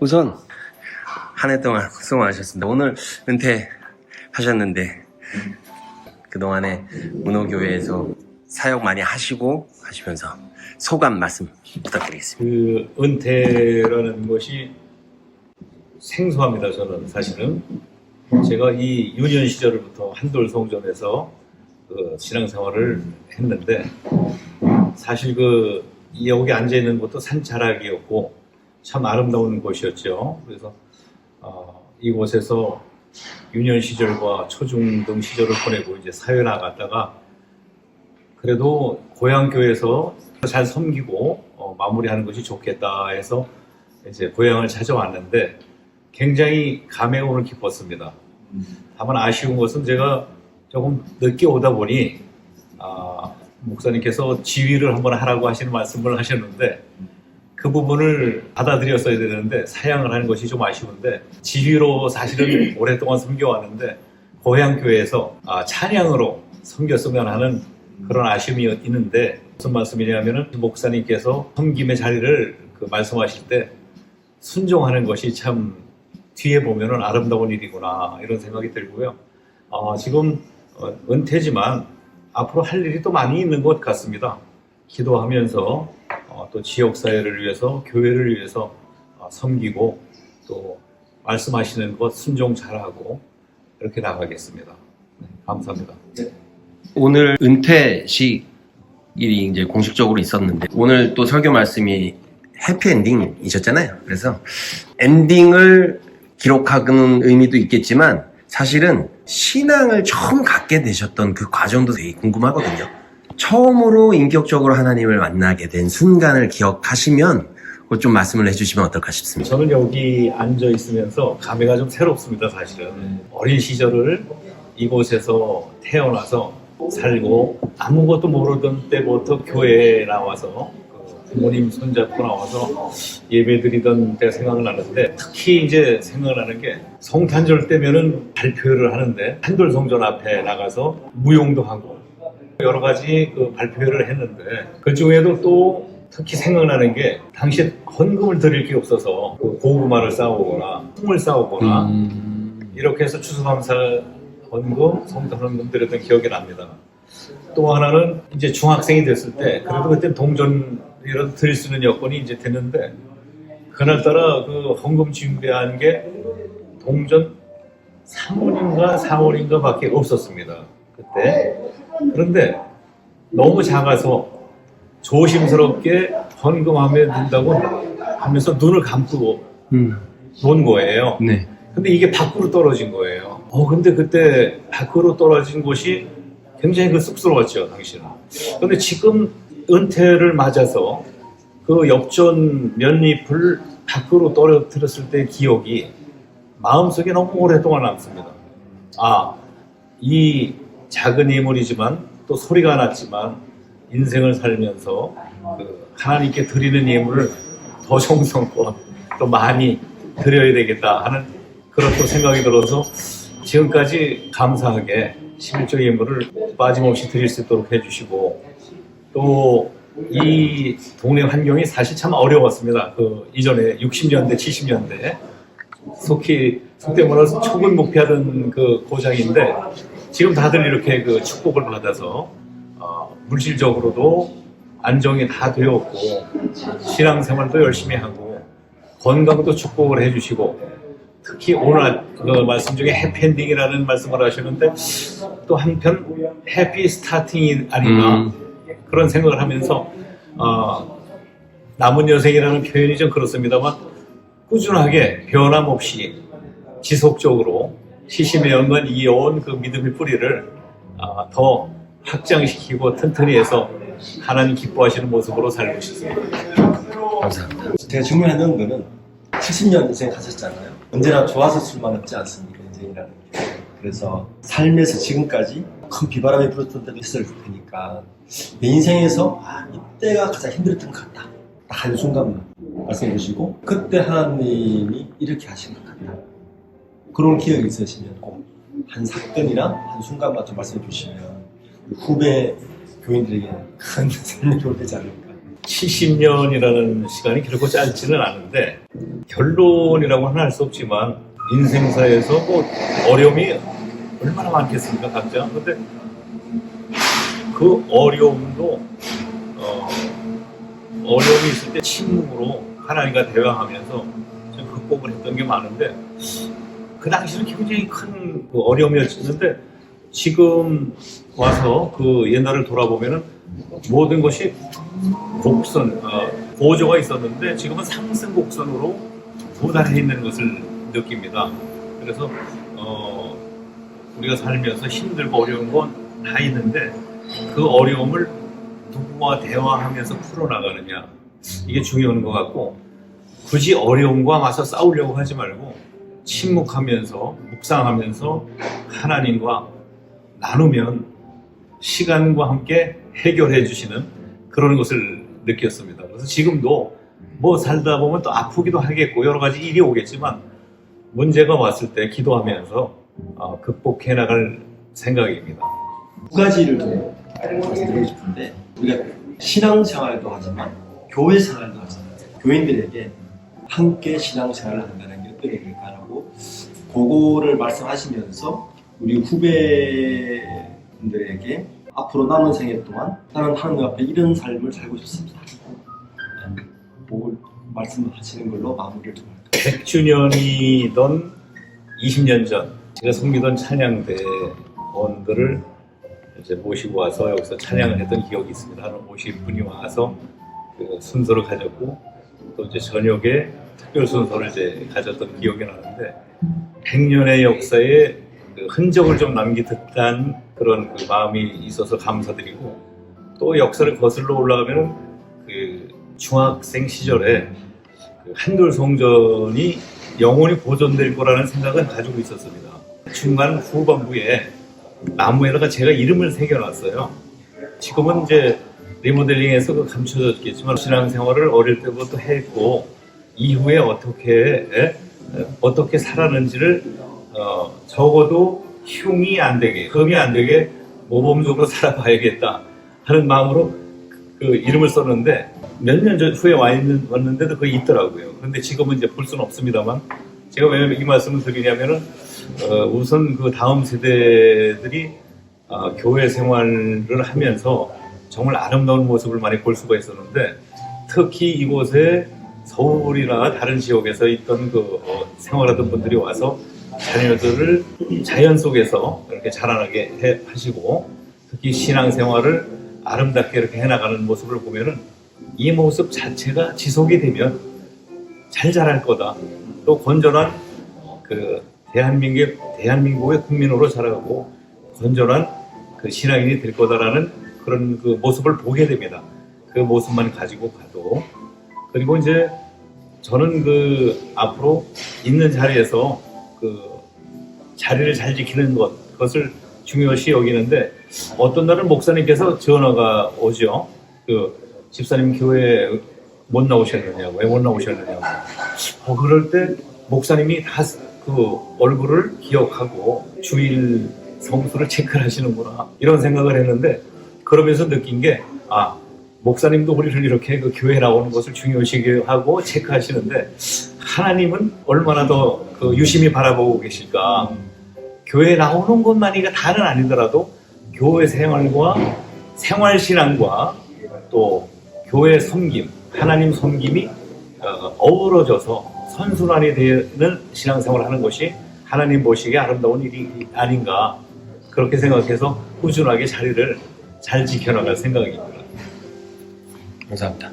우선 한 해 동안 수고 많으셨습니다. 오늘 은퇴하셨는데 그동안에 문호교회에서 사역 많이 하시면서 소감 말씀 부탁드리겠습니다. 그 은퇴라는 것이 생소합니다. 저는 사실은 제가 이 유년 시절부터 한돌 성전에서 그 신앙생활을 했는데 사실 그 여기 앉아 있는 것도 산자락이었고 참 아름다운 곳이었죠. 그래서 이곳에서 유년 시절과 초중등 시절을 보내고 이제 사회 나갔다가 그래도 고향 교회에서 잘 섬기고 마무리하는 것이 좋겠다 해서 이제 고향을 찾아왔는데 굉장히 감회에 오늘 기뻤습니다. 다만 아쉬운 것은 제가 조금 늦게 오다 보니 목사님께서 지휘를 한번 하라고 하시는 말씀을 하셨는데 그 부분을 받아들였어야 되는데 사양을 하는 것이 좀 아쉬운데 지휘로 사실은 오랫동안 섬겨왔는데 고향 교회에서 찬양으로 섬겼으면 하는 그런 아쉬움이 있는데 무슨 말씀이냐면은 목사님께서 섬김의 자리를 말씀하실 때 순종하는 것이 참 뒤에 보면은 아름다운 일이구나 이런 생각이 들고요. 지금 은퇴지만 앞으로 할 일이 또 많이 있는 것 같습니다. 기도하면서 또 지역사회를 위해서 교회를 위해서 섬기고 또 말씀하시는 것 순종 잘하고 이렇게 나가겠습니다. 네, 감사합니다. 오늘 은퇴식일이 이제 공식적으로 있었는데 오늘 또 설교 말씀이 해피엔딩이셨잖아요. 그래서 엔딩을 기록하는 의미도 있겠지만 사실은 신앙을 처음 갖게 되셨던 그 과정도 되게 궁금하거든요. 처음으로 인격적으로 하나님을 만나게 된 순간을 기억하시면 그것 좀 말씀을 해주시면 어떨까 싶습니다. 저는 여기 앉아 있으면서 감회가 좀 새롭습니다. 사실은 어린 시절을 이곳에서 태어나서 살고 아무것도 모르던 때부터 교회에 나와서 부모님 손잡고 나와서 예배드리던 때가 생각나는데 특히 이제 생각나는 게 성탄절 때면은 발표회를 하는데 한돌 성전 앞에 나가서 무용도 하고 여러 가지 발표회를 했는데 그 중에도 또 특히 생각나는 게 당시에 헌금을 드릴 게 없어서 고구마를 싸오거나 콩을 싸오거나 이렇게 해서 추수감사 헌금, 성탄 헌금 드렸던 기억이 납니다. 또 하나는 이제 중학생이 됐을 때 그래도 그때 동전이라도 드릴 수 있는 여건이 이제 됐는데 그날따라 헌금 준비한 게 동전 3원인가 4원인가 밖에 없었습니다. 그때. 그런데 너무 작아서 조심스럽게 헌금하면 된다고 하면서 눈을 감고 놓은 거예요. 네. 근데 이게 밖으로 떨어진 거예요. 근데 그때 밖으로 떨어진 곳이 굉장히 쑥스러웠죠, 당시는. 근데 지금 은퇴를 맞아서 그 엽전 면잎을 밖으로 떨어뜨렸을 때의 기억이 마음속에 너무 오랫동안 남습니다. 이 작은 예물이지만 또 소리가 났지만 인생을 살면서 하나님께 드리는 예물을 더 정성껏 또 많이 드려야 되겠다 하는 그런 또 생각이 들어서 지금까지 감사하게 11조 예물을 빠짐없이 드릴 수 있도록 해주시고 또 이 동네 환경이 사실 참 어려웠습니다. 이전에 60년대, 70년대 속된 말로 초군 목표하던 고장인데 지금 다들 이렇게 축복을 받아서 물질적으로도 안정이 다 되었고 신앙생활도 열심히 하고 건강도 축복을 해주시고 특히 오늘 말씀 중에 해피엔딩이라는 말씀을 하시는데 또 한편 해피 스타팅이 아닌가 그런 생각을 하면서 남은 여생이라는 표현이 좀 그렇습니다만 꾸준하게 변함없이 지속적으로 시심의 연관 이어온 믿음의 뿌리를 더 확장시키고 튼튼히 해서 하나님 기뻐하시는 모습으로 살고 싶습니다. 감사합니다. 제가 질문하는 거는 70년 인생 하셨잖아요. 언제나 좋아서 술만 없지 않습니까? 인생이라는 게. 그래서 삶에서 지금까지 큰 비바람이 불었던 때도 있을 테니까 내 인생에서 이때가 가장 힘들었던 것 같다. 딱 한순간만 말씀해 주시고 그때 하나님이 이렇게 하신 것 같다. 그런 기억이 있으시면 꼭 한 사건이나 한 순간만 좀 말씀해 주시면 후배 교인들에게 큰 생명이 되지 않을까. 70년이라는 시간이 결코 짧지는 않은데 결론이라고는 할 수 없지만 인생사에서 뭐 어려움이 얼마나 많겠습니까 각자. 근데 그 어려움도 어려움이 있을 때 침묵으로 하나님과 대화하면서 좀 극복을 했던 게 많은데 그 당시는 굉장히 큰 그 어려움이었는데 지금 와서 그 옛날을 돌아보면은 모든 것이 곡선, 고조가 있었는데 지금은 상승 곡선으로 도달해 있는 것을 느낍니다. 그래서 우리가 살면서 힘들고 어려운 건 다 있는데 그 어려움을 누구와 대화하면서 풀어나가느냐 이게 중요한 것 같고 굳이 어려움과 와서 싸우려고 하지 말고 침묵하면서 묵상하면서 하나님과 나누면 시간과 함께 해결해 주시는 그런 것을 느꼈습니다. 그래서 지금도 뭐 살다 보면 또 아프기도 하겠고 여러 가지 일이 오겠지만 문제가 왔을 때 기도하면서 극복해 나갈 생각입니다. 두 가지를 좀 말씀드리고 싶은데 우리가 신앙생활도 하지만 교회생활도 하잖아요. 교인들에게 함께 신앙생활을 한다는 게 어떤 의미일까라고 그거를 말씀하시면서 우리 후배분들에게 앞으로 남은 생애 동안 나는 하나님 앞에 이런 삶을 살고 싶습니다. 그걸 말씀하시는 걸로 마무리를 좀 할까요? 100주년이던 20년 전 제가 섬기던 찬양대원들을 이제 모시고 와서 여기서 찬양을 했던 기억이 있습니다. 한 50분이 와서 그 순서를 가졌고 또 이제 저녁에 특별 순서를 이제 가졌던 기억이 나는데 100년의 역사에 그 흔적을 좀 남기듯한 그런 그 마음이 있어서 감사드리고 또 역사를 거슬러 올라가면은 그 중학생 시절에 그 한돌성전이 영원히 보존될 거라는 생각은 가지고 있었습니다. 중간 후반부에 나무에다가 제가 이름을 새겨놨어요. 지금은 이제 리모델링해서 그 감춰졌겠지만 신앙생활을 어릴 때부터 했고 이후에 어떻게 살았는지를 적어도 흉이 안 되게, 흠이 안 되게 모범적으로 살아봐야겠다 하는 마음으로 그 이름을 썼는데 몇 년 후에 왔는데도 그게 있더라고요. 그런데 지금은 이제 볼 수는 없습니다만 제가 왜 이 말씀을 드리냐면은 우선 그 다음 세대들이 교회 생활을 하면서 정말 아름다운 모습을 많이 볼 수가 있었는데 특히 이곳에 서울이나 다른 지역에서 있던 그 생활하던 분들이 와서 자녀들을 자연 속에서 이렇게 자라나게 하시고 특히 신앙생활을 아름답게 이렇게 해나가는 모습을 보면은 이 모습 자체가 지속이 되면 잘 자랄 거다. 또 건전한 그 대한민국의 국민으로 자라고 건전한 그 신앙인이 될 거다라는 그런 그 모습을 보게 됩니다. 그 모습만 가지고 가도. 그리고 이제 저는 그 앞으로 있는 자리에서 그 자리를 잘 지키는 그것을 중요시 여기는데 어떤 날은 목사님께서 전화가 오죠. 그 집사님 교회에 못 나오셨느냐, 왜 못 나오셨느냐. 그럴 때 목사님이 다 그 얼굴을 기억하고 주일 성수를 체크를 하시는구나 이런 생각을 했는데 그러면서 느낀 게 목사님도 우리를 이렇게 그 교회 나오는 것을 중요시하고 체크하시는데 하나님은 얼마나 더 그 유심히 바라보고 계실까. 교회 나오는 것만이 다는 아니더라도 교회 생활과 생활신앙과 또 교회 섬김, 하나님 섬김이 어우러져서 선순환이 되는 신앙생활을 하는 것이 하나님 보시기에 아름다운 일이 아닌가 그렇게 생각해서 꾸준하게 자리를 잘 지켜나갈 생각입니다. 감사합니다.